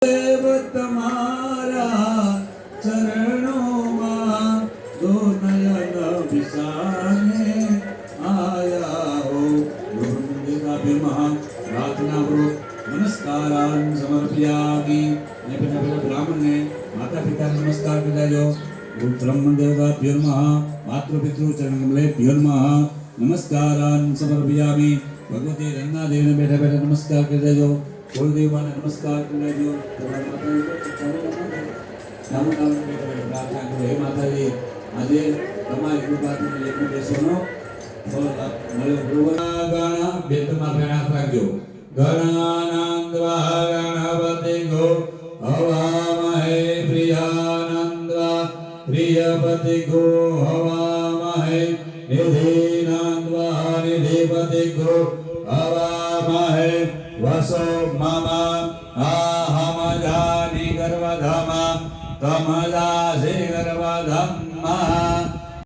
देव तुम्हारा चरणों में दो नयन बिसाने आया हो। प्रार्थना पूर्वक नमस्कारान् समर्पयामि। ब्राह्मण ने माता पिता नमस्कार कर ब्रह्म देवताभ्यो नमः। मातृपितृ चरणकमलेभ्यो नमः। नमस्कारान् समर्पयामि। भगवती रंगा देवी ने बैठा बैठा नमस्कार कर देजो। कुलदेव ने नमस्कार कर देजो। प्रार्थना करो, हे माताजी आज તમારી કૃપાથી એક દેશોનો ગણ બે તમારા ગણાત રાખજો। ગણાનંદવા ગણપતિ ગો હવામહે પ્રિયાનંદવા પ્રિયપતિ ગો હવામહે નિધિનંદવા નિધિપતિ ગો હવામહે વસો મમ आहम जानि गर्वधम तमदासि गर्वधम